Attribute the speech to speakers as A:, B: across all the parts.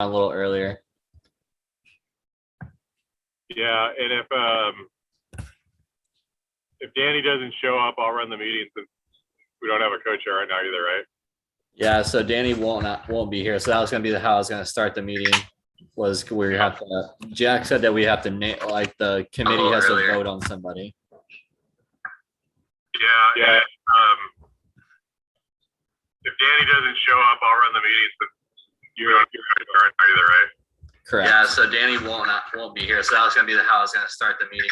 A: a little earlier.
B: Yeah, and if Danny doesn't show up, I'll run the meeting since we don't have a co-chair right now either, right?
A: Yeah, so Danny won't be here. So that was gonna be how I was gonna start the meeting. Was we have to? Jack said that we have to like the committee has to vote on somebody.
B: Yeah. If Danny doesn't show up, I'll run the meeting since you don't have a co-chair right now either, right?
A: Correct. Yeah, so Danny won't be here. So that was gonna be how I was gonna start the meeting.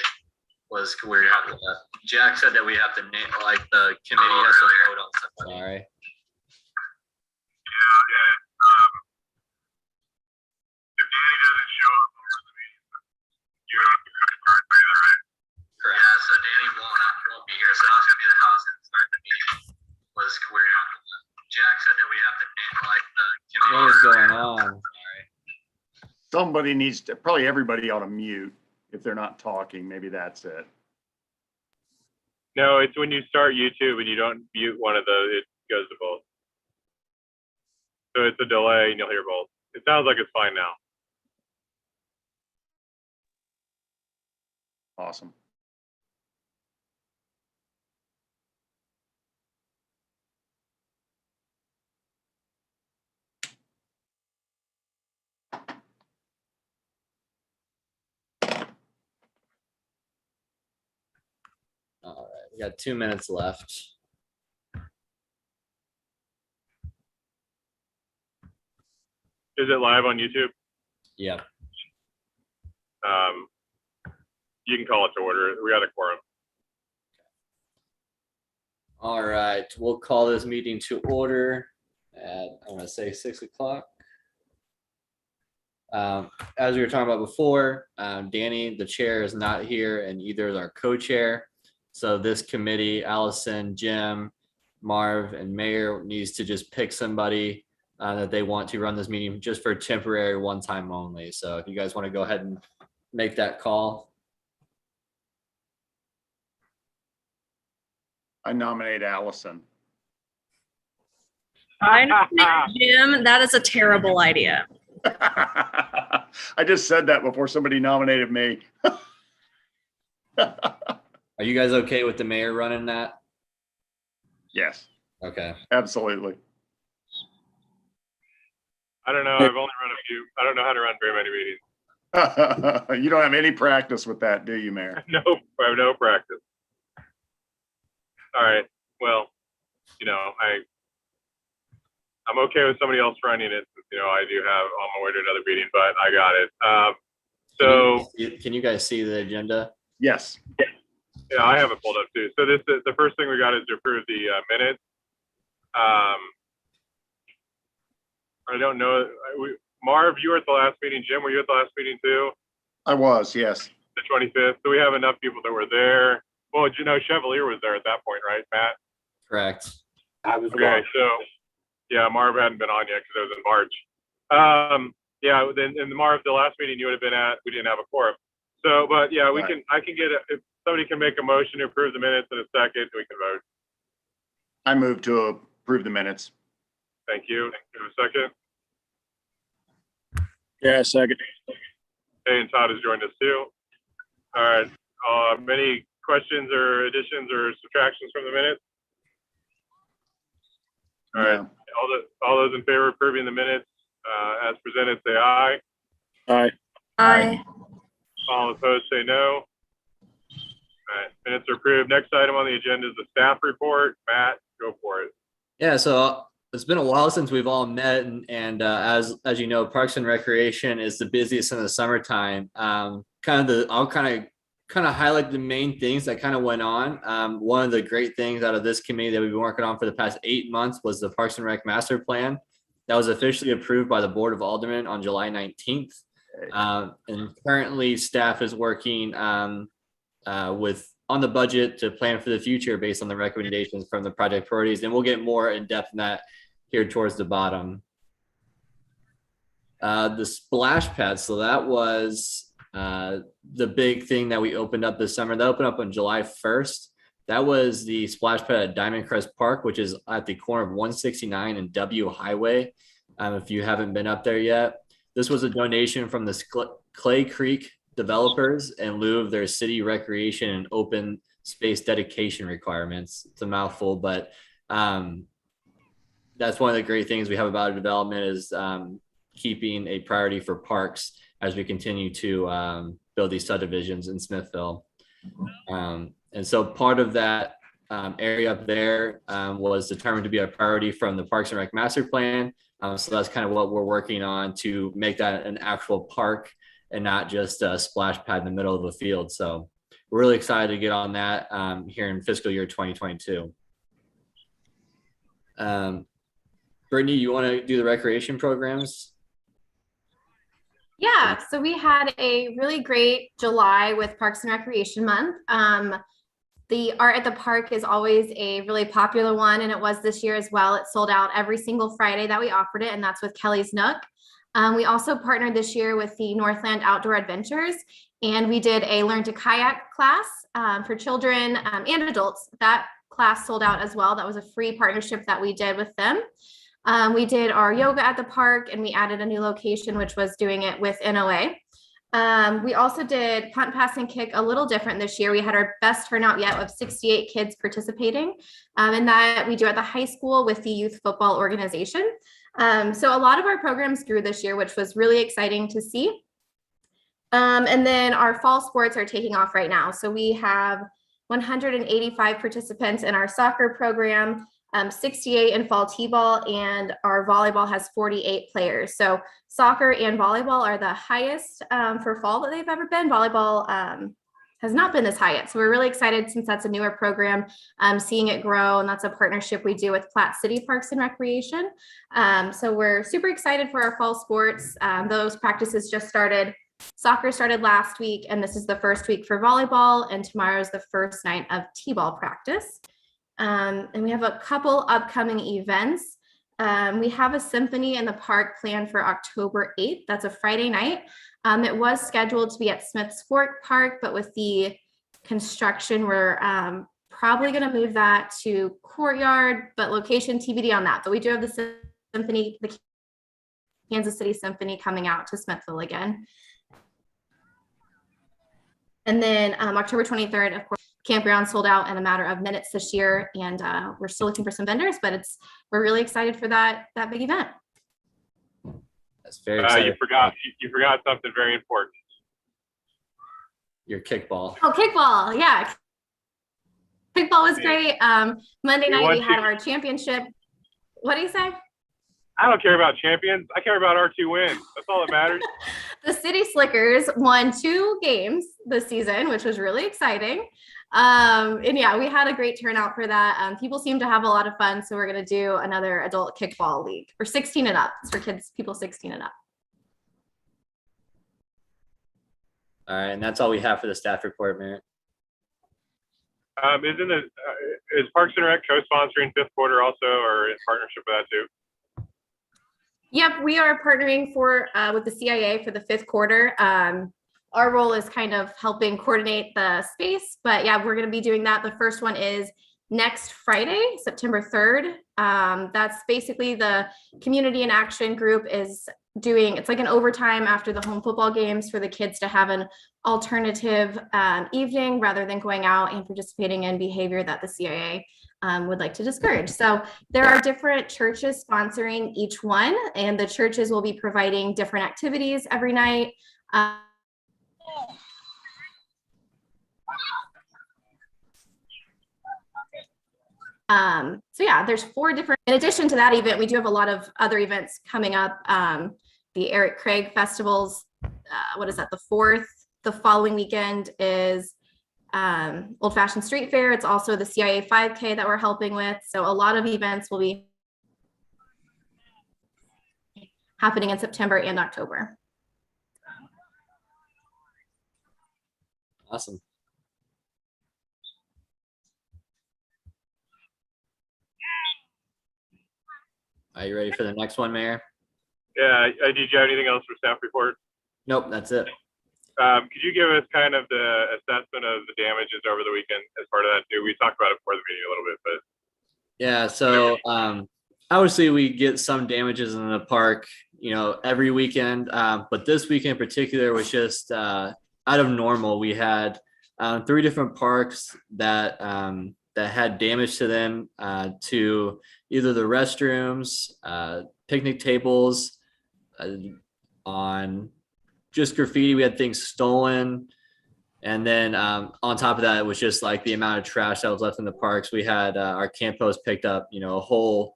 A: Was we have to? Jack said that we have to like the committee has to vote on somebody. All right.
B: Yeah. If Danny doesn't show up, I'll run the meeting. You don't have a co-chair right now either, right?
A: Correct. Yeah, so Danny won't be here. So that was gonna be how I was gonna start the meeting. Was we have to? Jack said that we have to like the committee. What is going on?
C: Somebody needs to, probably everybody ought to mute if they're not talking. Maybe that's it.
B: No, it's when you start YouTube and you don't mute one of those, it goes to both. So it's a delay and you'll hear both. It sounds like it's fine now.
C: Awesome.
A: All right, we got 2 minutes left.
B: Is it live on YouTube?
A: Yeah.
B: You can call it to order. We got a quorum.
A: All right, we'll call this meeting to order at, I'm gonna say 6 o'clock. As we were talking about before, Danny, the chair, is not here, and either is our co-chair. So this committee, Allison, Jim, Marv, and Mayor needs to just pick somebody that they want to run this meeting just for temporary one time only. So if you guys want to go ahead and make that call.
C: I nominate Allison.
D: I nominate Jim. That is a terrible idea.
C: I just said that before somebody nominated me.
A: Are you guys okay with the mayor running that?
C: Yes.
A: Okay.
C: Absolutely.
B: I don't know. I've only run a few. I don't know how to run very many meetings.
C: You don't have any practice with that, do you, Mayor?
B: No, I have no practice. All right. Well, I'm okay with somebody else running it. I do have on my way to another meeting, but I got it.
A: Can you guys see the agenda?
C: Yes.
B: Yeah, I have it pulled up too. So the first thing we got is to approve the minutes. I don't know. Marv, you were at the last meeting. Jim, were you at the last meeting too?
C: I was, yes.
B: The 25th. So we have enough people that were there. Well, Chevalier was there at that point, right, Matt?
A: Correct.
E: I was
B: okay. So yeah, Marv hadn't been on yet because it was in March. Yeah. Then in Marv, the last meeting you would have been at, we didn't have a quorum. So, but yeah, we can. I can get it. If somebody can make a motion to approve the minutes in a second, we can vote.
C: I move to approve the minutes.
B: Thank you. Give a second.
E: Yeah, second.
B: Hey, and Todd has joined us too. All right. Any questions or additions or subtractions from the minutes? All right. All those in favor of approving the minutes as presented, say aye.
E: Aye.
D: Aye.
B: All opposed, say no. All right. Minutes are approved. Next item on the agenda is the staff report. Matt, go for it.
A: Yeah. So it's been a while since we've all met, and as you know, Parks and Recreation is the busiest in the summertime. I'll kind of highlight the main things that kind of went on. One of the great things out of this committee that we've been working on for the past 8 months was the Parks and Rec Master Plan that was officially approved by the Board of Aldermen on July 19th. And currently staff is working on the budget to plan for the future based on the recommendations from the project priorities. And we'll get more in depth in that here towards the bottom. The splash pad. So that was the big thing that we opened up this summer. That opened up on July 1st. That was the splash pad at Diamond Crest Park, which is at the corner of 169 and W Highway. If you haven't been up there yet, This was a donation from the Clay Creek developers in lieu of their city recreation and open space dedication requirements. It's a mouthful, but that's one of the great things we have about development is keeping a priority for parks as we continue to build these subdivisions in Smithville. And so part of that area up there was determined to be a priority from the Parks and Rec Master Plan. So that's kind of what we're working on to make that an actual park and not just a splash pad in the middle of the field. So we're really excited to get on that here in fiscal year 2022. Brittany, you want to do the recreation programs?
F: Yeah, so we had a really great July with Parks and Recreation Month. The art at the park is always a really popular one, and it was this year as well. It sold out every single Friday that we offered it, and that's with Kelly's Nook. We also partnered this year with the Northland Outdoor Adventures, and we did a Learn to Kayak class for children and adults. That class sold out as well. That was a free partnership that we did with them. We did our yoga at the park, and we added a new location, which was doing it with NOA. We also did punt, pass, and kick a little different this year. We had our best turnout yet of 68 kids participating, and that we do at the high school with the youth football organization. So a lot of our programs grew this year, which was really exciting to see. And then our fall sports are taking off right now. So we have 185 participants in our soccer program, 68 in fall t-ball, and our volleyball has 48 players. So soccer and volleyball are the highest for fall that they've ever been. Volleyball has not been this high yet. So we're really excited since that's a newer program, seeing it grow, and that's a partnership we do with Platte City Parks and Recreation. So we're super excited for our fall sports. Those practices just started. Soccer started last week, and this is the first week for volleyball, and tomorrow is the first night of t-ball practice. And we have a couple upcoming events. We have a symphony in the park planned for October 8th. That's a Friday night. It was scheduled to be at Smith's Fork Park, but with the construction, we're probably going to move that to Courtyard, but location TBD on that. But we do have the symphony, the Kansas City Symphony, coming out to Smithville again. And then October 23rd, of course, campground sold out in a matter of minutes this year, and we're still looking for some vendors, but we're really excited for that big event.
A: That's very exciting.
B: You forgot something very important.
A: Your kickball.
F: Oh, kickball, yeah. Kickball was great. Monday night we had our championship. What do you say?
B: I don't care about champions. I care about our 2 wins. That's all that matters.
F: The City Slickers won 2 games this season, which was really exciting. And yeah, we had a great turnout for that. People seem to have a lot of fun. So we're going to do another adult kickball league for 16 and up. It's for kids, people 16 and up.
A: All right. And that's all we have for the staff report, Merritt.
B: Is Parks and Rec co-sponsoring 5th quarter also, or in partnership with that too?
F: Yep, we are partnering with the CIA for the 5th quarter. Our role is kind of helping coordinate the space, but yeah, we're going to be doing that. The first one is next Friday, September 3rd. That's basically the Community in Action group is doing, it's like an overtime after the home football games for the kids to have an alternative evening rather than going out and participating in behavior that the CIA would like to discourage. So there are different churches sponsoring each one, and the churches will be providing different activities every night. So yeah, there's 4 different, in addition to that event, we do have a lot of other events coming up. The Eric Craig festivals, what is that, the 4th? The following weekend is Old Fashioned Street Fair. It's also the CIA 5K that we're helping with. So a lot of events will be happening in September and October.
A: Awesome. Are you ready for the next one, Mayor?
B: Yeah. Did you have anything else for staff report?
A: Nope, that's it.
B: Could you give us kind of the assessment of the damages over the weekend as part of that too? We talked about it before the meeting a little bit, but.
A: Yeah, so obviously we get some damages in the park every weekend. But this weekend in particular was just out of normal. We had 3 different parks that had damage to them, to either the restrooms, picnic tables, on just graffiti. We had things stolen. And then on top of that, it was just like the amount of trash that was left in the parks. We had our camp host picked up, a whole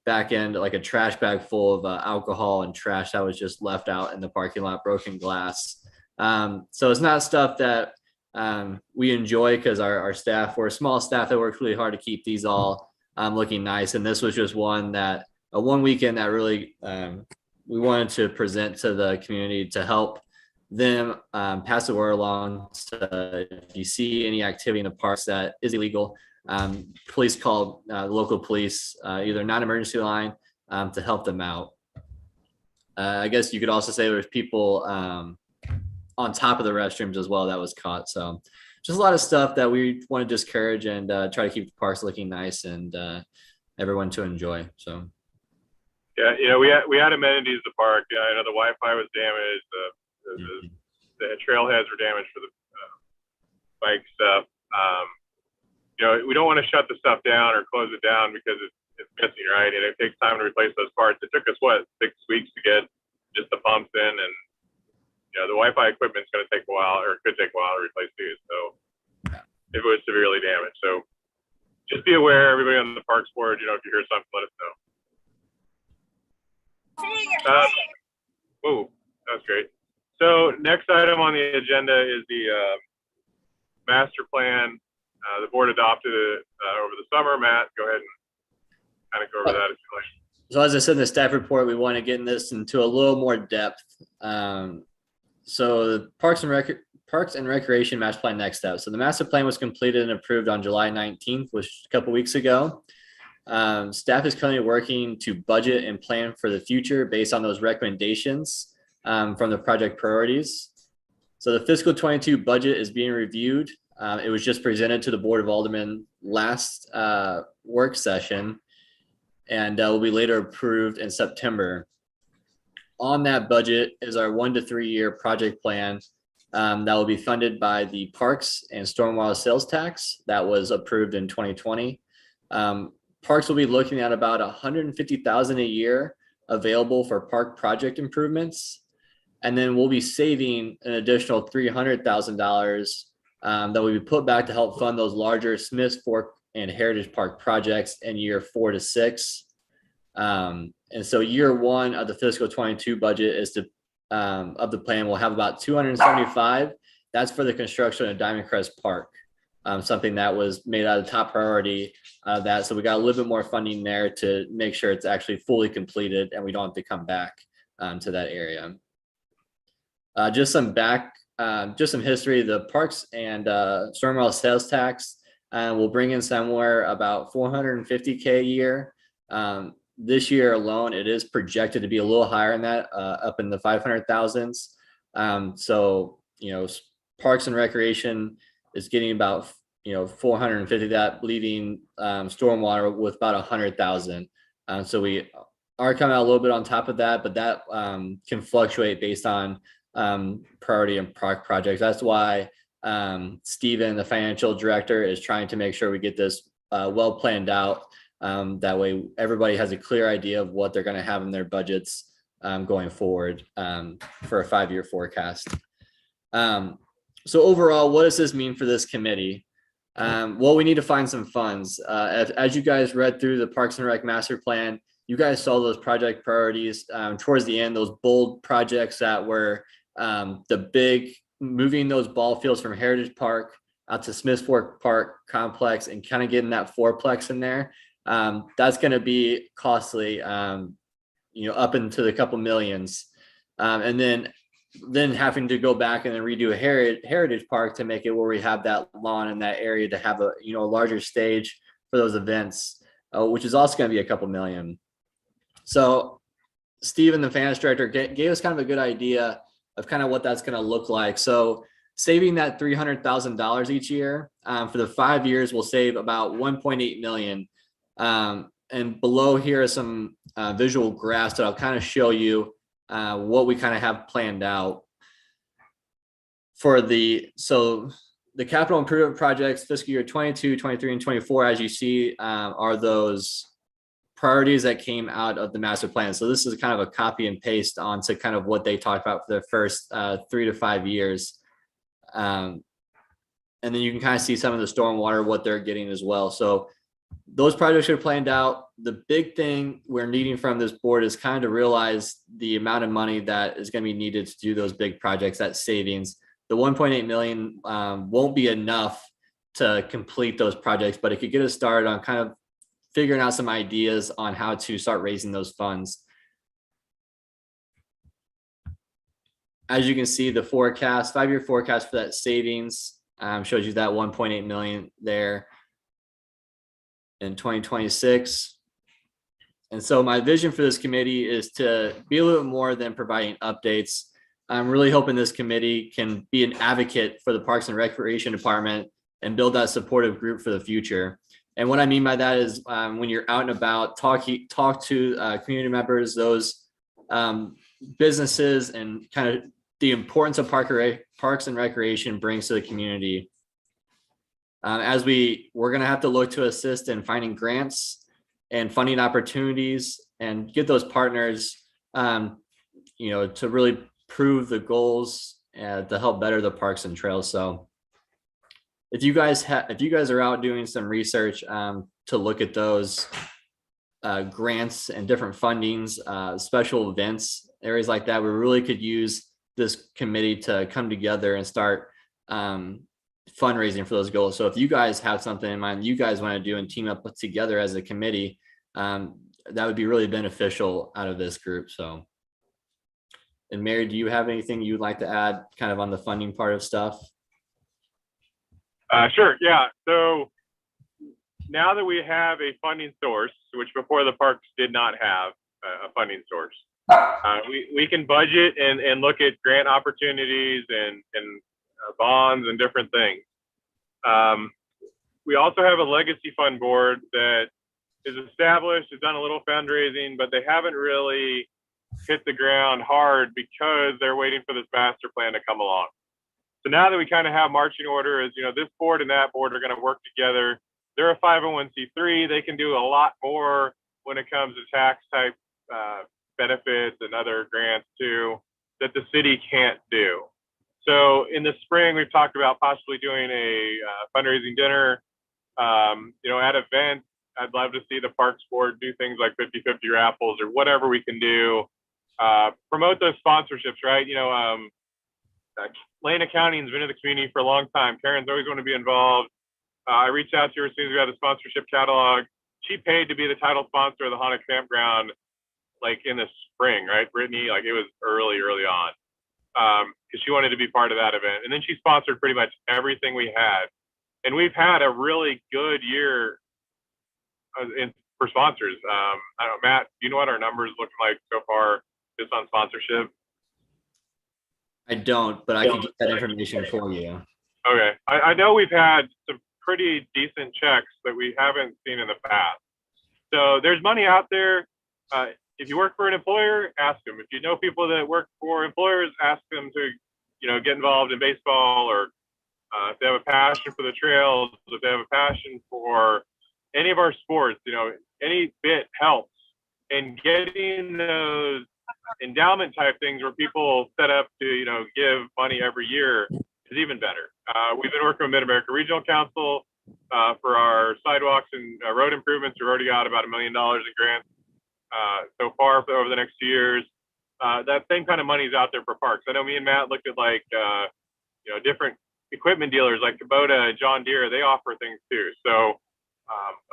A: back end, like a trash bag full of alcohol and trash that was just left out in the parking lot, broken glass. So it's not stuff that we enjoy, because our staff, we're a small staff that works really hard to keep these all looking nice. And this was just one weekend that really we wanted to present to the community to help them pass the word along. So if you see any activity in the parks that is illegal, please call the local police, either non-emergency line, to help them out. I guess you could also say there's people on top of the restrooms as well that was caught. So just a lot of stuff that we want to discourage and try to keep the parks looking nice and everyone to enjoy. So
B: yeah, we had amenities at the park. Yeah, I know the Wi-Fi was damaged. The trailheads were damaged for the bike stuff. We don't want to shut the stuff down or close it down because it's missing, right? And it takes time to replace those parts. It took us 6 weeks to get just the pumps in, and the Wi-Fi equipment's going to take a while, or could take a while to replace too. So if it was severely damaged, so just be aware, everybody on the parks board. If you hear something, let us know. Oh, that's great. So next item on the agenda is the master plan. The board adopted it over the summer. Matt, go ahead and kind of go over that if you like.
A: So as I said in the staff report, we want to get this into a little more depth. So the Parks and Recreation Master Plan next step. So the master plan was completed and approved on July 19th, which was a couple weeks ago. Staff is currently working to budget and plan for the future based on those recommendations from the project priorities. So the fiscal 22 budget is being reviewed. It was just presented to the Board of Aldermen last work session, and will be later approved in September. On that budget is our 1 to 3 year project plan that will be funded by the Parks and Stormwater Sales Tax that was approved in 2020. Parks will be looking at about $150,000 a year available for park project improvements, and then we'll be saving an additional $300,000 that will be put back to help fund those larger Smiths Fork and Heritage Park projects in year 4 to 6. And so year 1 of the fiscal 22 budget is of the plan will have about 275. That's for the construction of Diamond Crest Park, something that was made out of top priority. So we got a little bit more funding there to make sure it's actually fully completed and we don't have to come back to that area. Just some history. The Parks and Stormwater Sales Tax will bring in somewhere about $450K a year. This year alone, it is projected to be a little higher than that, up in the 500,000s. So, Parks and Recreation is getting about, 450, that leaving Stormwater with about 100,000. So we are coming out a little bit on top of that, but that can fluctuate based on priority and projects. That's why Steven, the financial director, is trying to make sure we get this well planned out. That way everybody has a clear idea of what they're going to have in their budgets going forward for a 5-year forecast. So overall, what does this mean for this committee? Well, we need to find some funds. As you guys read through the Parks and Rec master plan, you guys saw those project priorities towards the end, those bold projects that were the big, moving those ball fields from Heritage Park out to Smiths Fork Park complex and kind of getting that fourplex in there. That's going to be costly, up into the couple millions. And then having to go back and then redo a Heritage Park to make it where we have that lawn in that area to have a larger stage for those events, which is also going to be a couple million. So Steven, the finance director, gave us kind of a good idea of kind of what that's going to look like. So saving that $300,000 each year for the 5 years will save about 1.8 million. And and below here are some visual graphs that I'll kind of show you what we kind of have planned out for the capital improvement projects fiscal year 22, 23, and 24, as you see, are those priorities that came out of the master plan. So this is kind of a copy and paste onto kind of what they talked about for the first 3 to 5 years. And then you can kind of see some of the stormwater, what they're getting as well. So those projects are planned out. The big thing we're needing from this board is kind of to realize the amount of money that is going to be needed to do those big projects, that savings. The 1.8 million won't be enough to complete those projects, but it could get us started on kind of figuring out some ideas on how to start raising those funds. As you can see, the forecast, 5-year forecast for that savings shows you that 1.8 million there in 2026. And so my vision for this committee is to be a little bit more than providing updates. I'm really hoping this committee can be an advocate for the Parks and Recreation Department and build that supportive group for the future. And what I mean by that is when you're out and about, talk to community members, those businesses, and kind of the importance of Parks and Recreation brings to the community. As we're going to have to look to assist in finding grants and funding opportunities and get those partners, to really prove the goals to help better the parks and trails. So if you guys are out doing some research to look at those grants and different fundings, special events, areas like that, we really could use this committee to come together and start fundraising for those goals. So if you guys have something in mind you guys want to do and team up together as a committee, that would be really beneficial out of this group. So, and Mary, do you have anything you'd like to add kind of on the funding part of stuff?
B: Sure. Yeah. So now that we have a funding source, which before the parks did not have a funding source, we can budget and look at grant opportunities and bonds and different things. We also have a legacy fund board that is established, has done a little fundraising, but they haven't really hit the ground hard because they're waiting for this master plan to come along. So now that we kind of have marching orders, this board and that board are going to work together. They're a 501c3. They can do a lot more when it comes to tax type benefits and other grants too that the city can't do. So in the spring, we've talked about possibly doing a fundraising dinner, at events. I'd love to see the Parks Board do things like 50-50 raffles or whatever we can do. Promote those sponsorships, right? Lane Accounting has been in the community for a long time. Karen's always want to be involved. I reached out to her as soon as we had the sponsorship catalog. She paid to be the title sponsor of the Haunted Campground, like in the spring, right, Brittany? Like it was early on, because she wanted to be part of that event. And then she sponsored pretty much everything we had. And we've had a really good year for sponsors. I don't know, Matt, do you know what our numbers look like so far just on sponsorship?
A: I don't, but I can get that information for you.
B: Okay. I know we've had some pretty decent checks that we haven't seen in the past. So there's money out there. If you work for an employer, ask them. If you know people that work for employers, ask them to, get involved in baseball, or if they have a passion for the trails, if they have a passion for any of our sports, any bit helps. And getting those endowment type things where people set up to, give money every year is even better. We've been working with Mid-America Regional Council for our sidewalks and road improvements. We've already got about $1 million in grants so far over the next 2 years. That same kind of money is out there for parks. I know me and Matt looked at different equipment dealers like Kubota and John Deere. They offer things too. So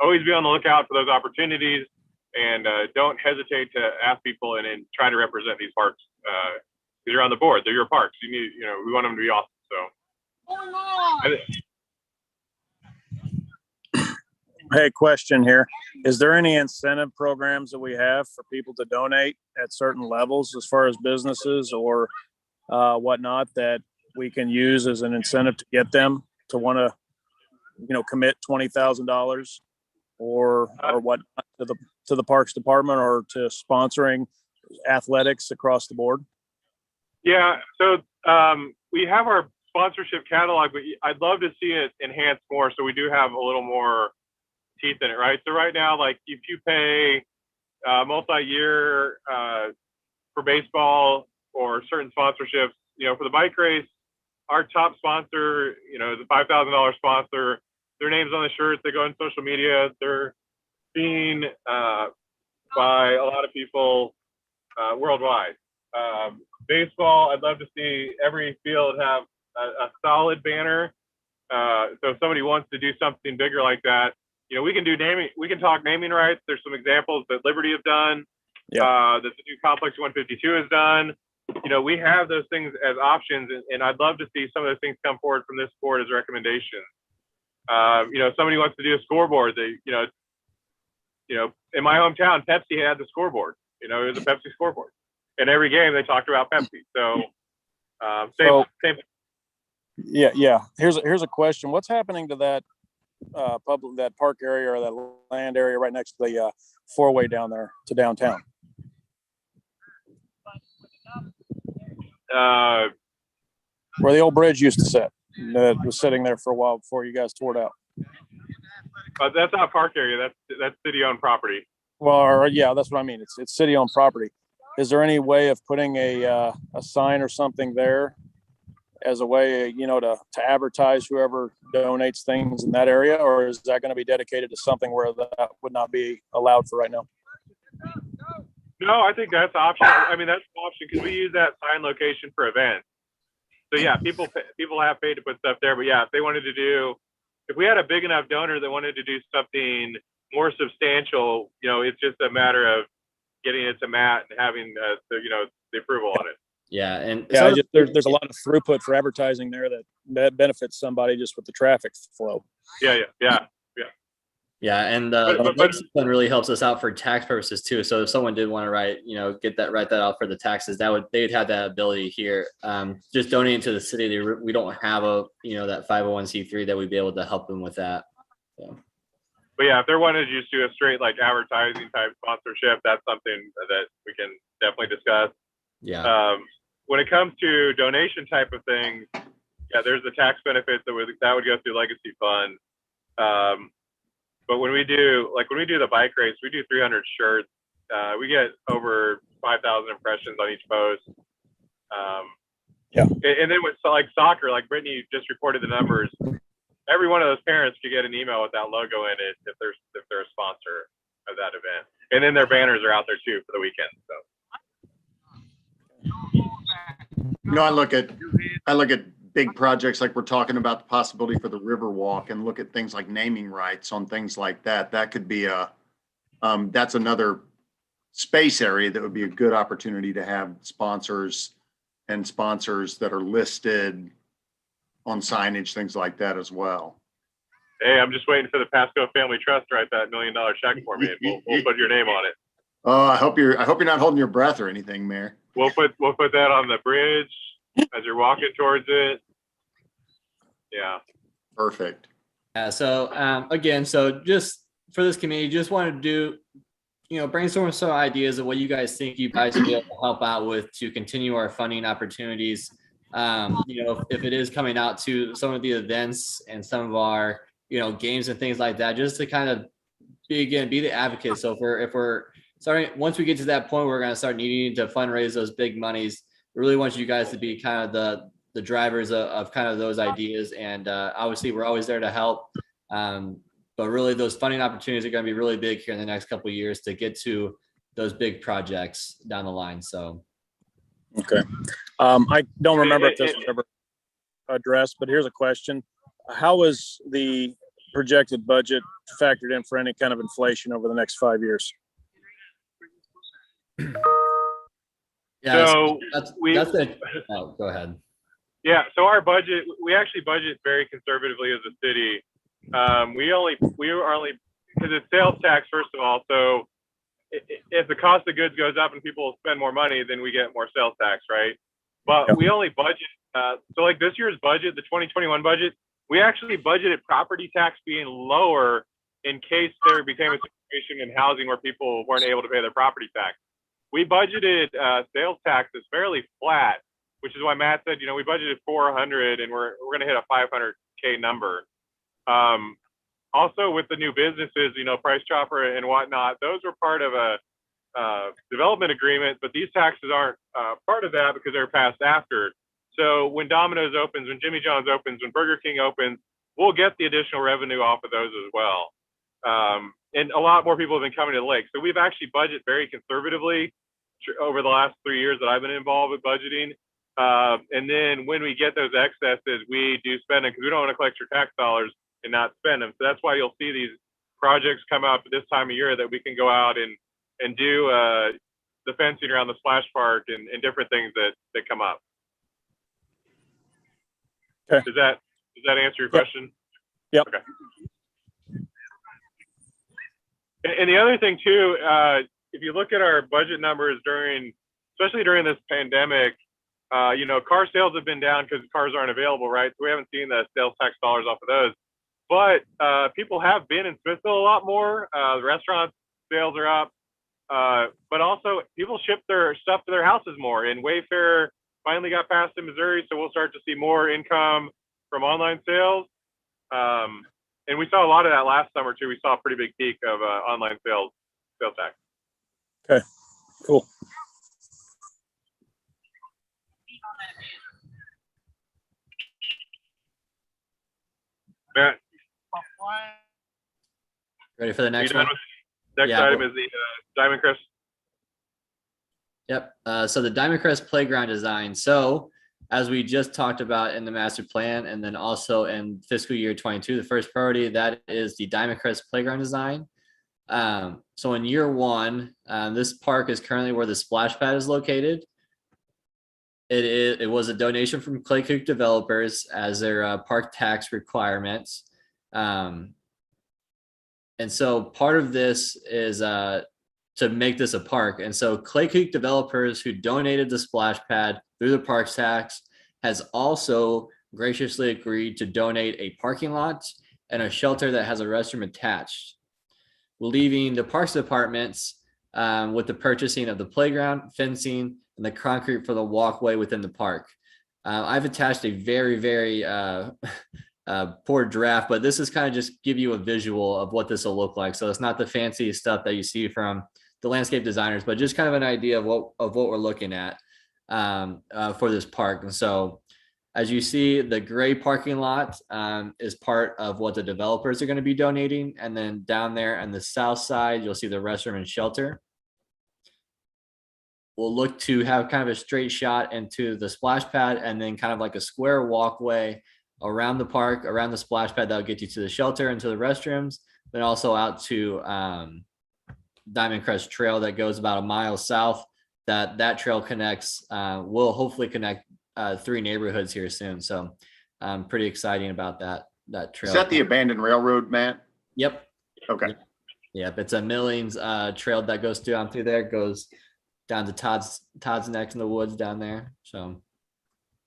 B: always be on the lookout for those opportunities, and don't hesitate to ask people and try to represent these parks, because you're on the board. They're your parks. You need, we want them to be awesome. So.
E: Hey, question here. Is there any incentive programs that we have for people to donate at certain levels as far as businesses or whatnot that we can use as an incentive to get them to want to, commit $20,000 or what to the Parks Department or to sponsoring athletics across the board?
B: Yeah, so we have our sponsorship catalog, but I'd love to see it enhanced more. So we do have a little more teeth in it, right? So right now, like if you pay multi-year for baseball or certain sponsorships, for the bike race, our top sponsor, the $5,000 sponsor, their name's on the shirts. They go on social media. They're seen by a lot of people worldwide. Baseball, I'd love to see every field have a solid banner. So if somebody wants to do something bigger like that, we can do naming. We can talk naming rights. There's some examples that Liberty have done. That the new Complex 152 has done. We have those things as options, and I'd love to see some of those things come forward from this board as recommendations. If somebody wants to do a scoreboard, they, in my hometown, Pepsi had the scoreboard. It was a Pepsi scoreboard. And every game they talked about Pepsi. So, same.
E: Yeah. Here's a question. What's happening to that that park area or that land area right next to the four-way down there to downtown? Where the old bridge used to sit. That was sitting there for a while before you guys tore it out.
B: But that's not park area. That's city-owned property.
E: Well, yeah, that's what I mean. It's city-owned property. Is there any way of putting a sign or something there as a way, to advertise whoever donates things in that area, or is that going to be dedicated to something where that would not be allowed for right now?
B: No, I think that's optional. I mean, that's an option because we use that sign location for events. So yeah, people have paid to put stuff there, but yeah, if we had a big enough donor that wanted to do something more substantial, it's just a matter of getting it to Matt and having the approval on it.
A: Yeah, and
E: there's a lot of throughput for advertising there that benefits somebody just with the traffic flow.
B: Yeah.
A: And the Lakes Fund really helps us out for tax purposes too. So if someone did want to write that out for the taxes, they'd have that ability here. Just donating to the city, we don't have that 501c3 that we'd be able to help them with that. So.
B: But yeah, if they're wanting to just do a straight like advertising type sponsorship, that's something that we can definitely discuss.
A: Yeah.
B: When it comes to donation type of things, yeah, there's the tax benefits that would go through Legacy Fund. But when we do the bike race, we do 300 shirts. We get over 5,000 impressions on each post. And then with like soccer, like Brittany just reported the numbers. Every one of those parents could get an email with that logo in it if they're a sponsor of that event. And then their banners are out there too for the weekend. So.
C: I look at big projects like we're talking about the possibility for the Riverwalk, and look at things like naming rights on things like that. That could be that's another space area that would be a good opportunity to have sponsors that are listed on signage, things like that as well.
B: Hey, I'm just waiting for the Pasco Family Trust to write that $1 million check for me. We'll put your name on it.
C: Oh, I hope you're not holding your breath or anything, Mayor.
B: We'll put that on the bridge as you're walking towards it. Yeah.
C: Perfect.
A: So again, just for this committee, just wanted to do, brainstorm some ideas of what you guys think you guys would be able to help out with to continue our funding opportunities. If it is coming out to some of the events and some of our, games and things like that, just to kind of be the advocate. So if we're starting, once we get to that point, we're going to start needing to fundraise those big monies. We really want you guys to be kind of the drivers of kind of those ideas. And obviously we're always there to help. But really those funding opportunities are going to be really big here in the next couple of years to get to those big projects down the line. So.
E: Okay. I don't remember if this was ever addressed, but here's a question. How is the projected budget factored in for any kind of inflation over the next 5 years?
A: Yeah,
B: so
A: go ahead.
B: Yeah, so our budget, we actually budget very conservatively as a city. We are only because it's sales tax, first of all. So if the cost of goods goes up and people spend more money, then we get more sales tax, right? But we only budget. So like this year's budget, the 2021 budget, we actually budgeted property tax being lower in case there became a situation in housing where people weren't able to pay their property tax. We budgeted sales taxes fairly flat, which is why Matt said, we budgeted 400 and we're going to hit a 500K number. Also with the new businesses, Price Chopper and whatnot, those were part of a development agreement, but these taxes aren't part of that because they're passed after. So when Domino's opens, when Jimmy John's opens, when Burger King opens, we'll get the additional revenue off of those as well. And a lot more people have been coming to the lake. So we've actually budgeted very conservatively over the last 3 years that I've been involved with budgeting. And then when we get those excesses, we do spend them because we don't want to collect your tax dollars and not spend them. So that's why you'll see these projects come out at this time of year that we can go out and do the fencing around the splash park and different things that come up.
E: Okay.
B: Does that answer your question?
E: Yep.
B: Okay. And the other thing too, if you look at our budget numbers especially during this pandemic, car sales have been down because cars aren't available, right? So we haven't seen the sales tax dollars off of those. But people have been in Smithville a lot more. The restaurant sales are up. But also people ship their stuff to their houses more. And Wayfair finally got passed in Missouri, so we'll start to see more income from online sales. And we saw a lot of that last summer too. We saw a pretty big peak of online sales tax.
E: Okay, cool.
B: Matt,
A: Ready for the next
B: you done
A: one?
B: with- Next
A: Yeah,
B: item is the Diamond Crest.
A: Yep. So the Diamond Crest playground design. So as we just talked about in the master plan, and then also in fiscal year 22, the first priority, that is the Diamond Crest playground design. So in year one, this park is currently where the splash pad is located. It was a donation from Clay Creek developers as their park tax requirements. And so part of this is to make this a park. And so Clay Creek developers who donated the splash pad through the parks tax has also graciously agreed to donate a parking lot and a shelter that has a restroom attached, leaving the parks departments with the purchasing of the playground, fencing, and the concrete for the walkway within the park. I've attached a very, very poor draft, but this is kind of just give you a visual of what this will look like. So it's not the fancy stuff that you see from the landscape designers, but just kind of an idea of what we're looking at for this park. And so as you see, the gray parking lot is part of what the developers are going to be donating. And then down there on the south side, you'll see the restroom and shelter. We'll look to have kind of a straight shot into the splash pad and then kind of like a square walkway around the park, around the splash pad that'll get you to the shelter and to the restrooms, then also out to Diamond Crest Trail that goes about a mile south. That trail connects, will hopefully connect 3 neighborhoods here soon. So I'm pretty exciting about that trail.
C: Is that the abandoned railroad, Matt?
A: Yep.
C: Okay.
A: Yep. It's a Millings trail that goes down through there, goes down to Todd's Neck in the woods down there. So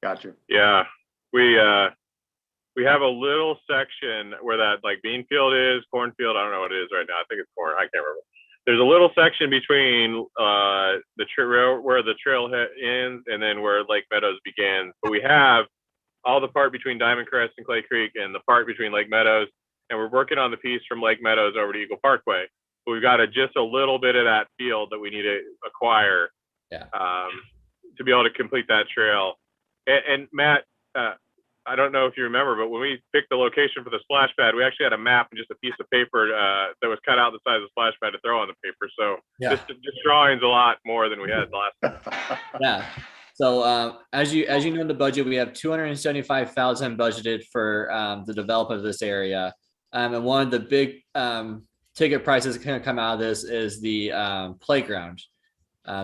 C: Gotcha.
B: Yeah, we have a little section where that like bean field is, cornfield. I don't know what it is right now. I think it's corn. I can't remember. There's a little section between the trail where the trailhead ends and then where Lake Meadows begins. But we have all the part between Diamond Crest and Clay Creek and the part between Lake Meadows, and we're working on the piece from Lake Meadows over to Eagle Parkway. But we've got just a little bit of that field that we need to acquire to be able to complete that trail. And Matt, I don't know if you remember, but when we picked the location for the splash pad, we actually had a map and just a piece of paper that was cut out the size of the splash pad to throw on the paper. So this drawing's a lot more than we had last time.
A: yeah. So as you know in the budget, we have $275,000 budgeted for the development of this area. And one of the big ticket prices going to come out of this is the playground.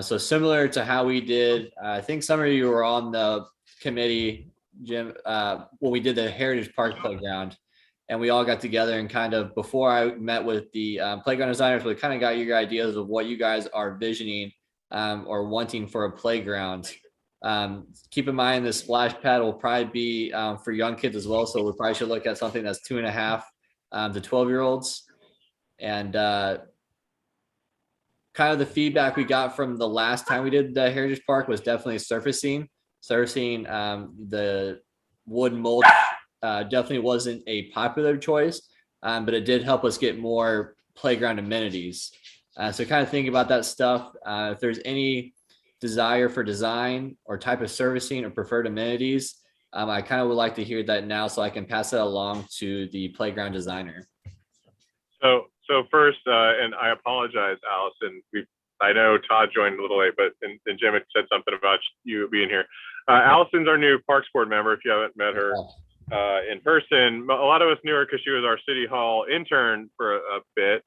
A: So similar to how we did, I think some of you were on the committee, Jim, when we did the Heritage Park playground, and we all got together and kind of before I met with the playground designers, we kind of got your ideas of what you guys are visioning or wanting for a playground. Keep in mind the splash pad will probably be for young kids as well, so we probably should look at something that's 2.5 to 12-year-olds. And kind of the feedback we got from the last time we did the Heritage Park was definitely surfacing. The wood mulch definitely wasn't a popular choice, but it did help us get more playground amenities. So kind of thinking about that stuff. If there's any desire for design or type of servicing or preferred amenities, I kind of would like to hear that now so I can pass that along to the playground designer.
B: So first, and I apologize, Allison. I know Todd joined a little late, but and Jim had said something about you being here. Allison's our new Parks Board member. If you haven't met her in person, a lot of us knew her because she was our City Hall intern for a bit.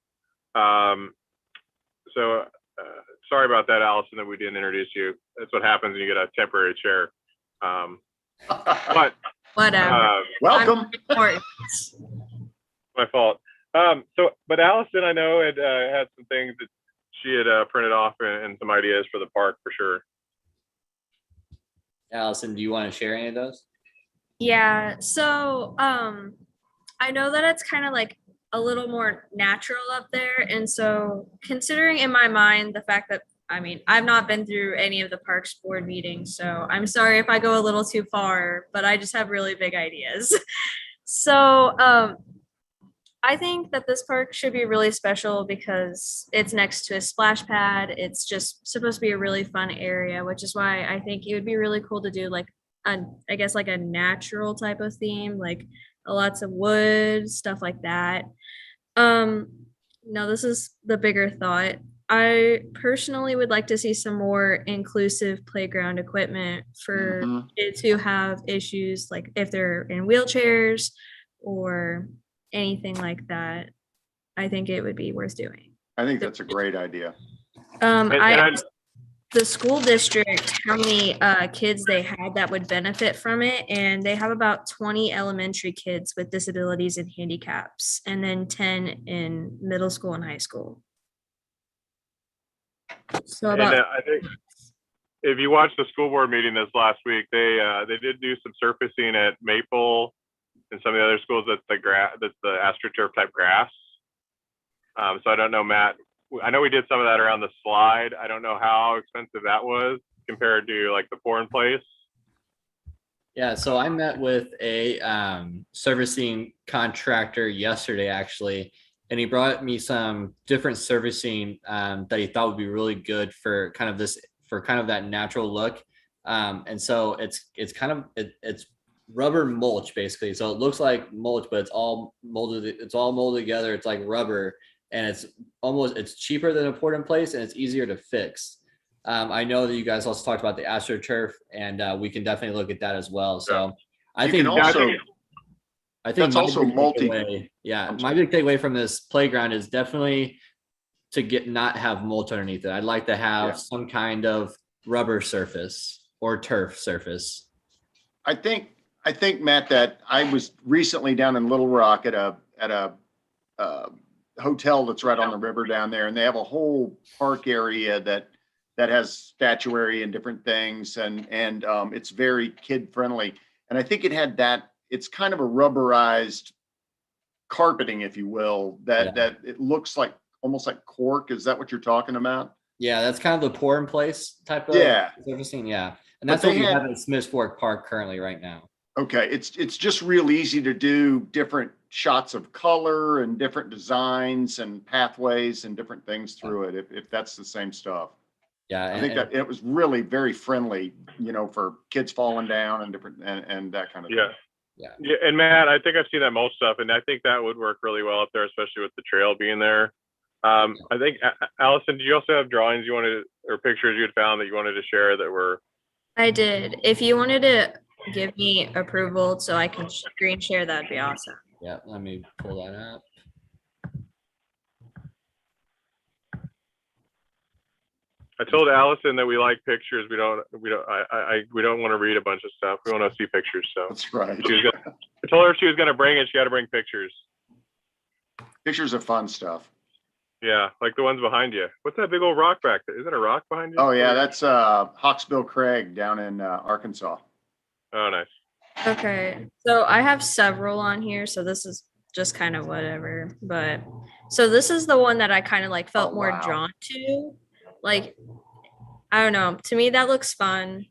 B: Sorry about that, Allison, that we didn't introduce you. That's what happens when you get a temporary chair. But
D: Whatever.
C: Welcome.
B: My fault. But Allison, I know had some things that she had printed off and some ideas for the park for sure.
A: Allison, do you want to share any of those?
D: Yeah. So I know that it's kind of like a little more natural up there. And so considering in my mind the fact that I've not been through any of the Parks Board meetings, so I'm sorry if I go a little too far, but I just have really big ideas. So I think that this park should be really special because it's next to a splash pad. It's just supposed to be a really fun area, which is why I think it would be really cool to do like I guess like a natural type of theme, like lots of wood, stuff like that. No, this is the bigger thought. I personally would like to see some more inclusive playground equipment for kids who have issues, like if they're in wheelchairs or anything like that. I think it would be worth doing.
C: I think that's a great idea.
D: I asked the school district how many kids they had that would benefit from it, and they have about 20 elementary kids with disabilities and handicaps, and then 10 in middle school and high school. So about
B: I think if you watched the school board meeting this last week, they did do some surfacing at Maple and some of the other schools that's the AstroTurf type grass. So I don't know, Matt. I know we did some of that around the slide. I don't know how expensive that was compared to like the pour in place.
A: Yeah, so I met with a servicing contractor yesterday actually, and he brought me some different servicing that he thought would be really good for kind of that natural look. And so it's rubber mulch basically. So it looks like mulch, but it's all molded together. It's like rubber, and it's cheaper than a port in place, and it's easier to fix. I know that you guys also talked about the Astroturf, and we can definitely look at that as well. So I think
C: that's also multi.
A: My big takeaway from this playground is definitely to not have mulch underneath it. I'd like to have some kind of rubber surface or turf surface.
C: I think Matt, that I was recently down in Little Rock at a hotel that's right on the river down there, and they have a whole park area that has statuary and different things, and it's very kid friendly. And I think it had that. It's kind of a rubberized carpeting, if you will, that it looks like almost like cork. Is that what you're talking about?
A: Yeah, that's kind of the pour in place type of surfacing. Yeah, and that's what we have at Smiths Fork Park currently right now.
C: Okay, it's just real easy to do different shots of color and different designs and pathways and different things through it. If that's the same stuff.
A: Yeah,
C: I think that it was really very friendly, for kids falling down and different and that kind of thing.
B: Yeah. And Matt, I think I've seen that mulch stuff, and I think that would work really well up there, especially with the trail being there. I think Allison, did you also have drawings or pictures you had found that you wanted to share that were?
D: I did. If you wanted to give me approval so I can screen share, that'd be awesome.
A: Yeah, let me pull that up.
B: I told Allison that we like pictures. We don't want to read a bunch of stuff. We want to see pictures. So
C: that's right.
B: I told her if she was going to bring it, she had to bring pictures.
C: Pictures of fun stuff.
B: Yeah, like the ones behind you. What's that big old rock back there? Is that a rock behind you?
C: Oh yeah, that's Hawksbill Crag down in Arkansas.
B: Oh, nice.
D: Okay, so I have several on here. So this is just kind of whatever. But so this is the one that I kind of like felt
C: Oh,
D: more
C: wow.
D: drawn to. Like, I don't know. To me, that looks fun.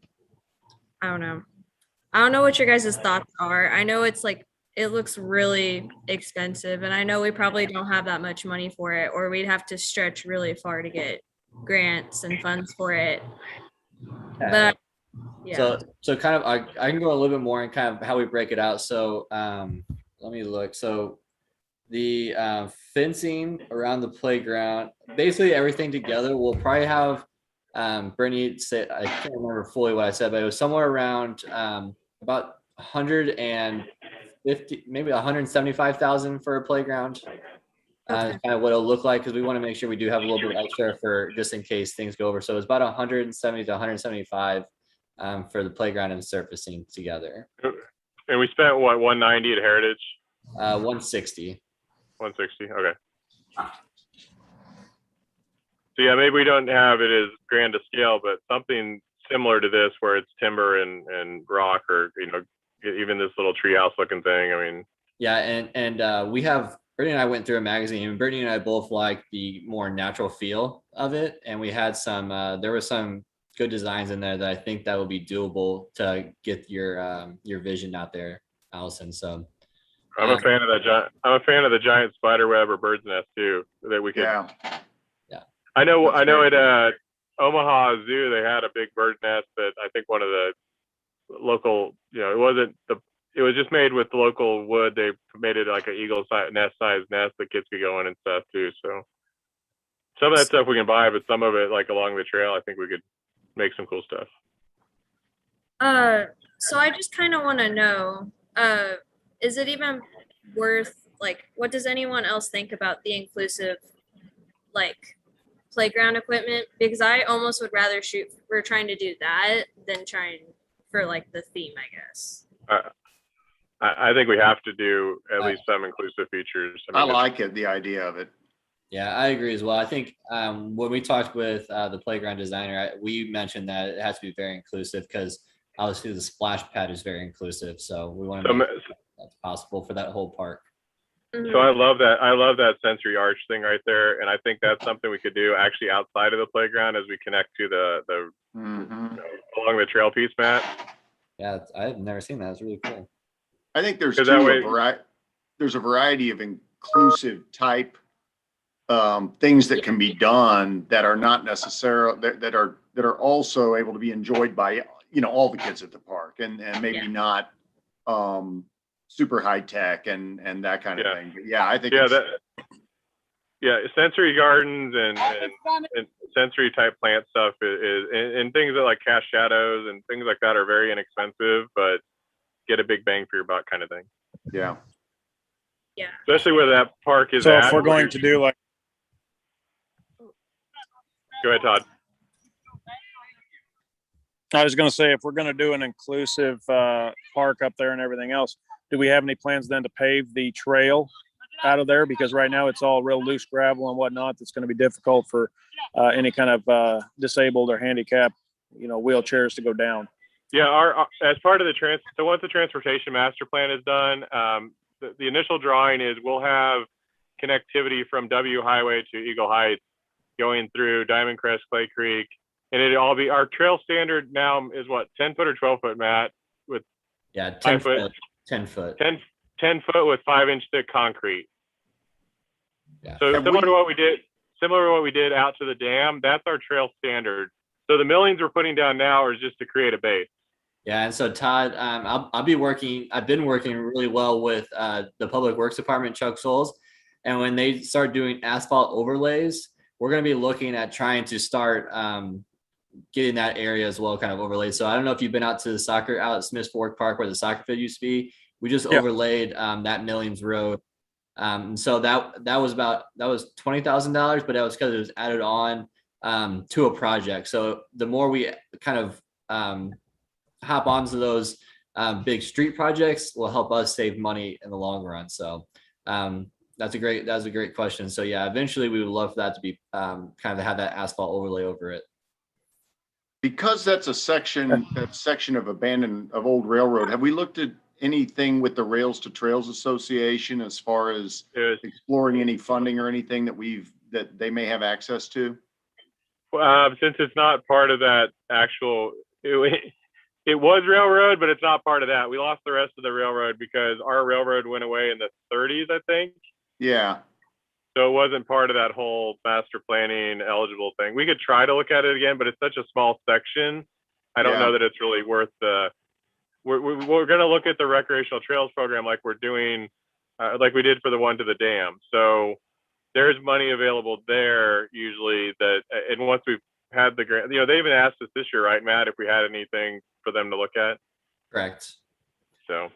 D: I don't know. I don't know what your guys' thoughts are. I know it's like it looks really expensive, and I know we probably don't have that much money for it, or we'd have to stretch really far to get grants and funds for it. But yeah.
A: So kind of I can go a little bit more in kind of how we break it out. So let me look. So the fencing around the playground, basically everything together, we'll probably have Brittany say, I can't remember fully what I said, but it was somewhere around about 150, maybe 175,000 for a playground.
D: Okay.
A: Kind of what it'll look like, because we want to make sure we do have a little bit extra for just in case things go over. So it's about 170 to 175 for the playground and surfacing together.
B: And we spent what, 190 at Heritage?
A: 160.
B: 160. Okay. So yeah, maybe we don't have it as grand a scale, but something similar to this where it's timber and rock, or even this little treehouse looking thing. I mean,
A: yeah, and we have, Brittany and I went through a magazine, and Brittany and I both like the more natural feel of it, and we had some there were some good designs in there that I think that will be doable to get your vision out there, Allison. So
B: I'm a fan of that I'm a fan of the giant spider web or bird's nest too, that we could.
C: Yeah.
B: I know
C: That's
B: at Omaha Zoo they had a big bird nest that I think one of the local, it was just made with local wood. They made it like an eagle nest size nest that kids could go in and stuff too. So some of that stuff we can buy, but some of it, like along the trail, I think we could make some cool stuff.
D: So I just kind of want to know, is it even worth, like, what does anyone else think about the inclusive, like, playground equipment? Because I almost would rather we're trying to do that than trying for like the theme, I guess.
B: I think we have to do at least some inclusive features.
C: I like it, the idea of it.
A: Yeah, I agree as well. I think when we talked with the playground designer, we mentioned that it has to be very inclusive, because obviously the splash pad is very inclusive. So we want to make sure that's possible for that whole park.
B: So I love that sensory arch thing right there, and I think that's something we could do actually outside of the playground as we connect to the along the trail piece, Matt.
A: Yeah, I've never seen that. It's really cool.
C: I think there's there's a variety of inclusive type things that can be done that are not necessarily that are also able to be enjoyed by all the kids at the park, and maybe not super high tech and that kind of thing. But yeah, I think
B: sensory gardens and sensory type plant stuff is and things that like cast shadows and things like that are very inexpensive, but get a big bang for your buck kind of thing.
C: Yeah.
B: Especially where that park is.
E: So if we're going to do like,
B: go ahead, Todd.
E: I was going to say, if we're going to do an inclusive park up there and everything else, do we have any plans then to pave the trail out of there? Because right now it's all real loose gravel and whatnot. That's going to be difficult for any kind of disabled or handicapped, wheelchairs to go down.
B: Yeah, as part of so once the transportation master plan is done, the initial drawing is we'll have connectivity from W Highway to Eagle Heights going through Diamond Crest, Clay Creek, and it'll all be, our trail standard now is what, 10 foot or 12 foot, Matt? With
A: 10 foot. 10 foot.
B: 10 foot with 5-inch thick concrete.
A: Yeah.
B: So similar to what we did out to the dam, that's our trail standard. So the millings we're putting down now are just to create a base.
A: Yeah, and so Todd, I've been working really well with the Public Works Department, Chuck Souls, and when they start doing asphalt overlays, we're going to be looking at trying to start getting that area as well kind of overlaid. So I don't know if you've been out to the soccer out at Smiths Fork Park where the soccer field used to be. We just overlaid that Millions Road. So that was $20,000, but that was because it was added on to a project. So the more we kind of hop onto those big street projects will help us save money in the long run. So that's a great question. So yeah, eventually we would love for that to be kind of have that asphalt overlay over it.
C: Because that's a section of old railroad. Have we looked at anything with the Rails to Trails Association as far as exploring any funding or anything that they may have access to?
B: Since it's not part of that actual, it was railroad, but it's not part of that. We lost the rest of the railroad because our railroad went away in the 30s, I think.
C: Yeah.
B: So it wasn't part of that whole master planning eligible thing. We could try to look at it again, but it's such a small section. I don't know that it's really worth the. We're going to look at the recreational trails program like we're doing, like we did for the one to the dam. So there's money available there usually that, and once we've had the grant, they even asked us this year, right, Matt, if we had anything for them to look at.
A: Correct.
B: So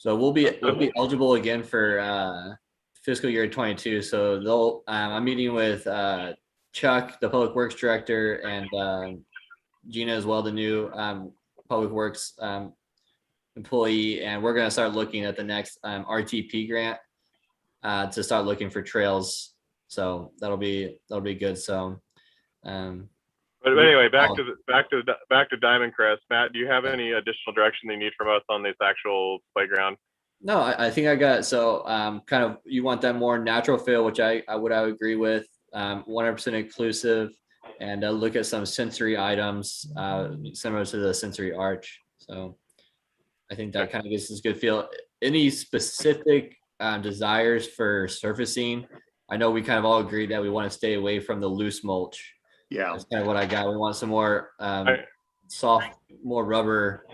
A: we'll be eligible again for fiscal year 22. So I'm meeting with Chuck, the public works director, and Gina as well, the new public works employee, and we're going to start looking at the next RTP grant to start looking for trails. So that'll be good. So,
B: but anyway, back to Diamond Crest. Matt, do you have any additional direction you need from us on this actual playground?
A: No, I think I got it. So kind of you want that more natural feel, which I would agree with. 100% inclusive, and look at some sensory items similar to the sensory arch. So I think that kind of gives us a good feel. Any specific desires for surfacing? I know we kind of all agree that we want to stay away from the loose mulch.
C: Yeah.
A: That's kind of what I got. We want some more soft, more rubber.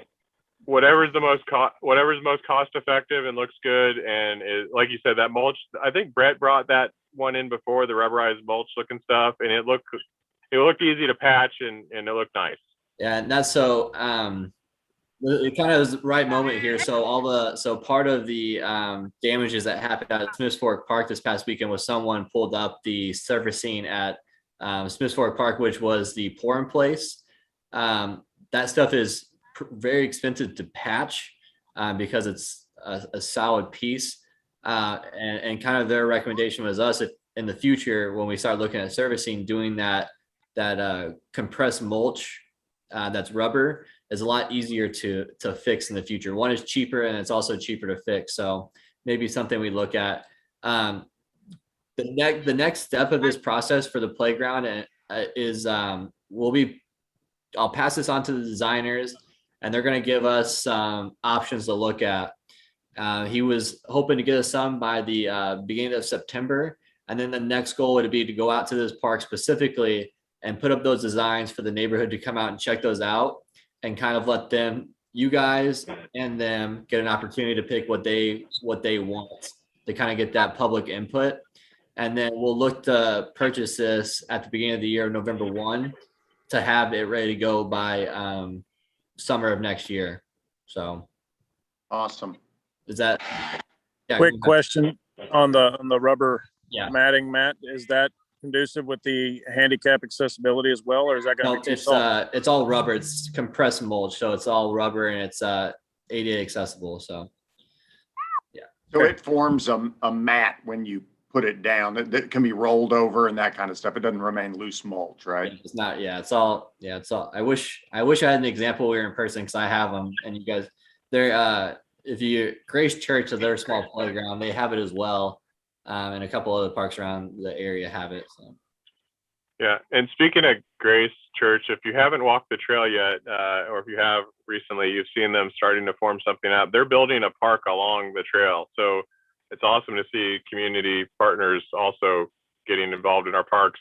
B: Whatever's most cost effective and looks good, and is, like you said, that mulch. I think Brett brought that one in before, the rubberized mulch looking stuff, and it looked easy to patch and it looked nice.
A: Yeah, and that's so it kind of is the right moment here. So part of the damages that happened at Smiths Fork Park this past weekend was someone pulled up the surfacing at Smiths Fork Park, which was the pour in place. That stuff is very expensive to patch because it's a solid piece. And kind of their recommendation was us, if in the future, when we start looking at servicing, doing that compressed mulch that's rubber is a lot easier to fix in the future. One is cheaper, and it's also cheaper to fix. So maybe something we look at. The next step of this process for the playground is I'll pass this on to the designers, and they're going to give us some options to look at. He was hoping to get us some by the beginning of September. And then the next goal would be to go out to this park specifically and put up those designs for the neighborhood to come out and check those out, and kind of let you guys and them get an opportunity to pick what they want, to kind of get that public input. And then we'll look to purchase this at the beginning of the year, November 1, to have it ready to go by summer of next year. So
C: awesome.
A: Is that
E: quick question on the rubber matting, Matt? Is that conducive with the handicap accessibility as well, or is that going to be too soft?
A: It's all rubber. It's compressed mulch, so it's all rubber, and it's ADA accessible. So yeah.
C: So it forms a mat when you put it down that can be rolled over and that kind of stuff. It doesn't remain loose mulch, right?
A: It's not. Yeah, it's all. I wish I had an example we were in person, because I have them, and you guys, they're if you Grace Church of their small playground, they have it as well. And a couple other parks around the area have it. So.
B: Yeah, and speaking of Grace Church, if you haven't walked the trail yet, or if you have recently, you've seen them starting to form something up. They're building a park along the trail, so it's awesome to see community partners also getting involved in our parks.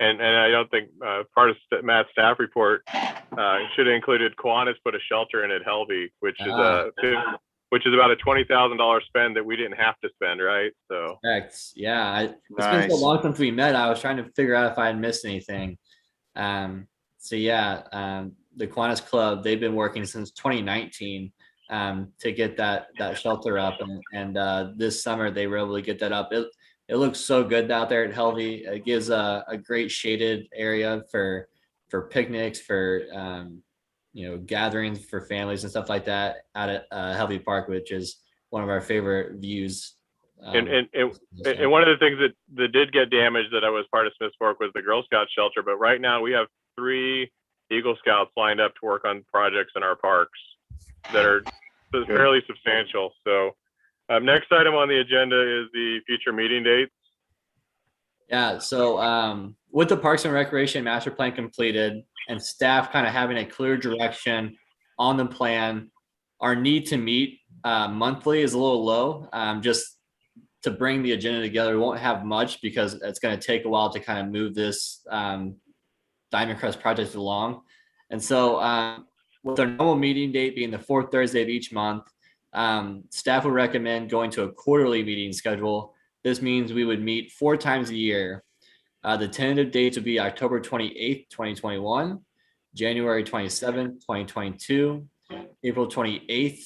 B: And I don't think part of Matt's staff report should have included Kiwanis put a shelter in at Helvey, which is about a $20,000 spend that we didn't have to spend, right? So
A: correct. Yeah, it's been so long since we met. I was trying to figure out if I had missed anything. The Kiwanis Club, they've been working since 2019 to get that shelter up, and this summer they were able to get that up. It looks so good out there at Helvey. It gives a great shaded area for picnics, for gatherings for families and stuff like that out at Helvey Park, which is one of our favorite views. And
B: one of the things that did get damaged that I was part of Smiths Fork was the Girl Scout shelter. But right now we have 3 Eagle Scouts lined up to work on projects in our parks that are So it's fairly substantial. So next item on the agenda is the future meeting dates.
A: Yeah, so with the Parks and Recreation Master Plan completed and staff kind of having a clear direction on the plan, our need to meet monthly is a little low. Just to bring the agenda together, we won't have much because it's going to take a while to kind of move this Diamond Crest project along. And so with our normal meeting date being the fourth Thursday of each month, staff would recommend going to a quarterly meeting schedule. This means we would meet 4 times a year. The tentative dates would be October 28th, 2021, January 27th, 2022, April 28th,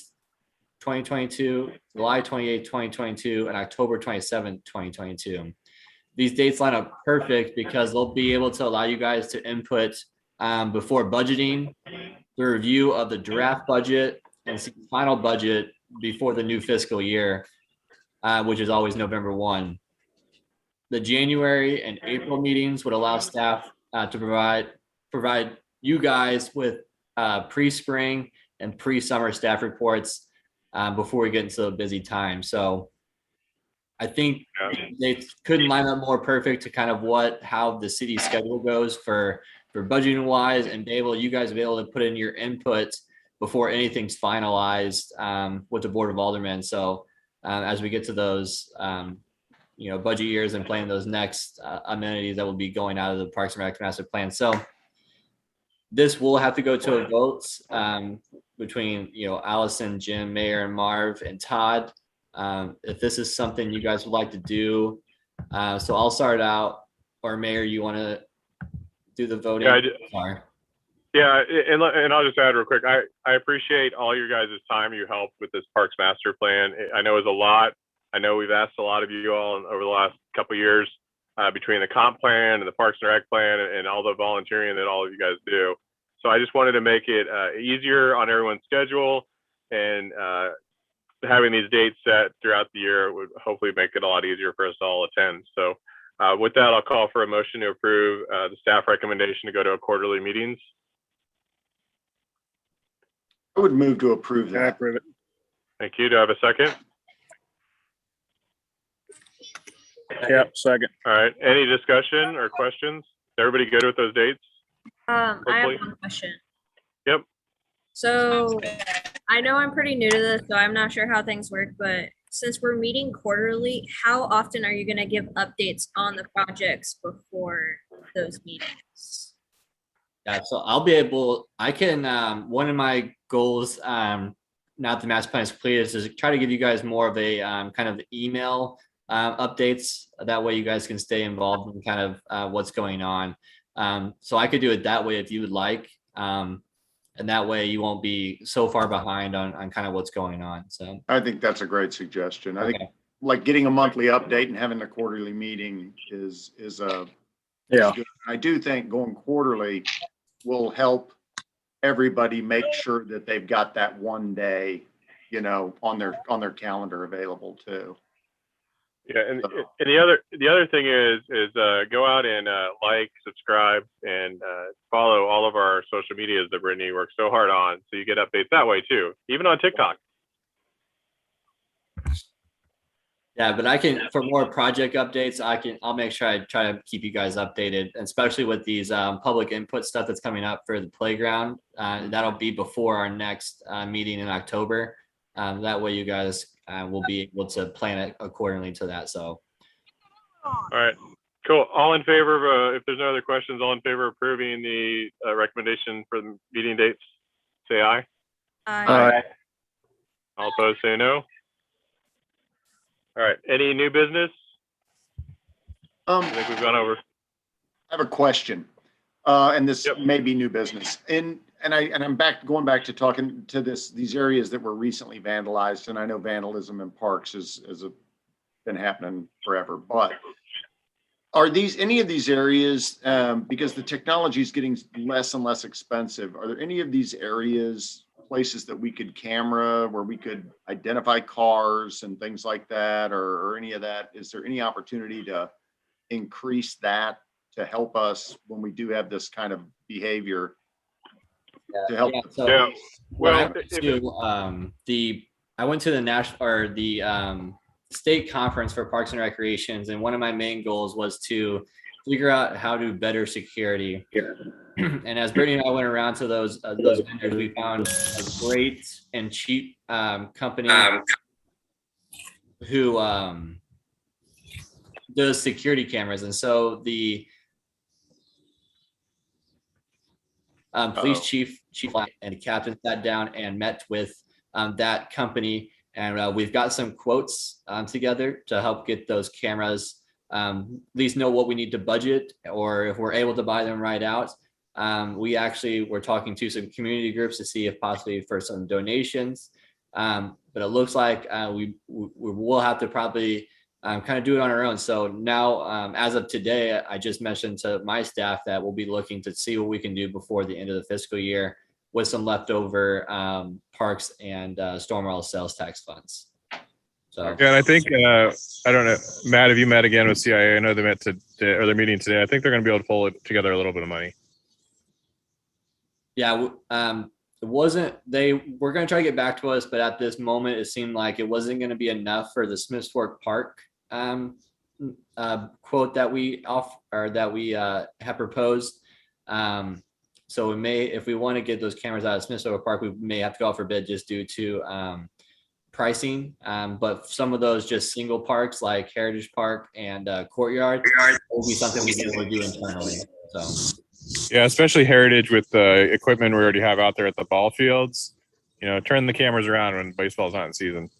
A: 2022, July 28th, 2022, and October 27th, 2022. These dates line up perfect because they'll be able to allow you guys to input before budgeting, the review of the draft budget, and see the final budget before the new fiscal year, which is always November 1. The January and April meetings would allow staff to provide you guys with pre-spring and pre-summer staff reports before we get into a busy time. So I think they couldn't line up more perfect to kind of how the city schedule goes for budgeting wise, and you guys will be able to put in your input before anything's finalized with the Board of Aldermen. So as we get to those budget years and planning those next amenities that will be going out of the Parks and Rec Master Plan. So this will have to go to a vote between Allison, Jim, Mayor, and Marv and Todd. If this is something you guys would like to do, so I'll start out. Or Mayor, you want to do the voting?
B: Yeah,
A: Sorry.
B: Yeah, and I'll just add real quick. I appreciate all your guys' time, your help with this Parks Master Plan. I know it's a lot. I know we've asked a lot of you all over the last couple of years between the comp plan and the Parks and Rec plan and all the volunteering that all of you guys do. So I just wanted to make it easier on everyone's schedule, and having these dates set throughout the year would hopefully make it a lot easier for us to all attend. So with that, I'll call for a motion to approve the staff recommendation to go to a quarterly meetings.
C: I would move to approve
E: I
C: that.
E: approve it.
B: Thank you. Do I have a second?
E: Yeah, second.
B: All right. Any discussion or questions? Everybody good with those dates?
D: I have
B: Hopefully.
D: one question.
B: Yep.
D: So I know I'm pretty new to this, so I'm not sure how things work, but since we're meeting quarterly, how often are you going to give updates on the projects before those meetings?
A: Yeah, so I can, one of my goals, now that the master plan is completed, is to try to give you guys more of a kind of email updates. That way you guys can stay involved in kind of what's going on. So I could do it that way if you would like. And that way you won't be so far behind on kind of what's going on. So
C: I think that's a great suggestion. I think like getting a monthly update and having a quarterly meeting is good. I do think going quarterly will help everybody make sure that they've got that one day, on their calendar available too.
B: Yeah, and the other thing is go out and like, subscribe, and follow all of our social medias that Brittany works so hard on, so you get updates that way too, even on TikTok.
A: yeah, but I can, for more project updates, I'll make sure I try to keep you guys updated, especially with these public input stuff that's coming up for the playground. That'll be before our next meeting in October. That way you guys will be able to plan it accordingly to that. So.
B: All right, cool. All in favor of, if there's no other questions, all in favor of approving the recommendation for the meeting dates, say aye.
D: Aye.
B: All opposed, say no. All right, any new business? I think we've gone over.
C: I have a question, and this may be new business. And I'm going back to talking to these areas that were recently vandalized, and I know vandalism in parks has been happening forever. But are any of these areas, because the technology is getting less and less expensive, are there any of these areas, places that we could camera where we could identify cars and things like that, or any of that? Is there any opportunity to increase that to help us when we do have this kind of behavior? to help.
A: Yeah, so
B: Yeah.
A: when I
B: Well,
A: went
B: if-
A: to I went to the national or the state conference for Parks and Recreations, and one of my main goals was to figure out how to better security. And as Brittany and I went around to those vendors, we found a great and cheap company who does security cameras, and so the police chief and the captain sat down and met with that company, and we've got some quotes together to help get those cameras. At least know what we need to budget, or if we're able to buy them right out. We actually were talking to some community groups to see if possibly for some donations, but it looks like we will have to probably kind of do it on our own. So now, as of today, I just mentioned to my staff that we'll be looking to see what we can do before the end of the fiscal year with some leftover parks and stormwater sales tax funds. So
B: Yeah, and I think I don't know, Matt, have you met again with CIA? I know they met or they're meeting today. I think they're going to be able to pull together a little bit of money.
A: yeah, it wasn't. They were going to try to get back to us, but at this moment, it seemed like it wasn't going to be enough for the Smiths Fork Park quote that we have proposed. So we may, if we want to get those cameras out of Smiths Fork Park, we may have to go out for bid just due to pricing. But some of those just single parks like Heritage Park and Courtyard will be something we can do internally. So.
B: Yeah, especially Heritage with the equipment we already have out there at the ball fields. You know, turn the cameras around when baseball's not in season.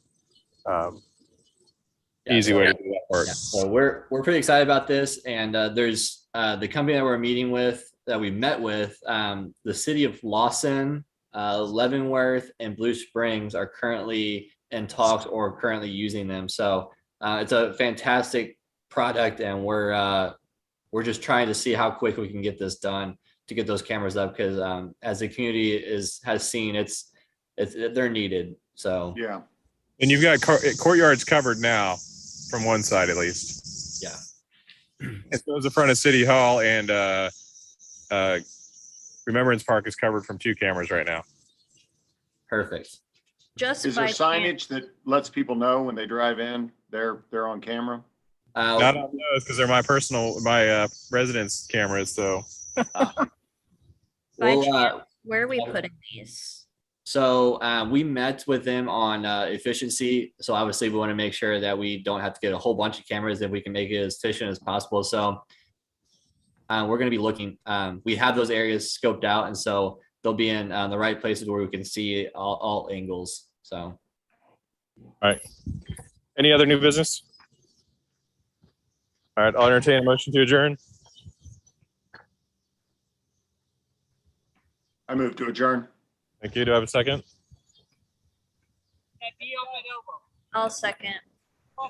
B: Easy way to do that work.
A: Yeah, so we're pretty excited about this, and there's the company that we're meeting with, that we met with, the city of Lawson, Leavenworth, and Blue Springs are currently in talks or currently using them. So it's a fantastic product, and we're just trying to see how quick we can get this done to get those cameras up, because as the community has seen, they're needed. So
C: Yeah.
B: And you've got courtyards covered now from one side at least.
A: Yeah.
B: And so is the front of City Hall, and Remembrance Park is covered from 2 cameras right now.
A: Perfect.
D: Just
C: Is there
D: by
C: signage that lets people know when they drive in, they're on camera?
B: Not on those, because they're my residence cameras. So
D: by
A: We'll,
D: chance, where are we putting these?
A: So we met with them on efficiency. So obviously we want to make sure that we don't have to get a whole bunch of cameras, that we can make it as efficient as possible. So we're going to be looking, we have those areas scoped out, and so they'll be in the right places where we can see all angles. So.
B: all right. Any other new business? All right, I'll entertain a motion to adjourn.
C: I move to adjourn.
B: Thank you. Do I have a second?
D: I'll second.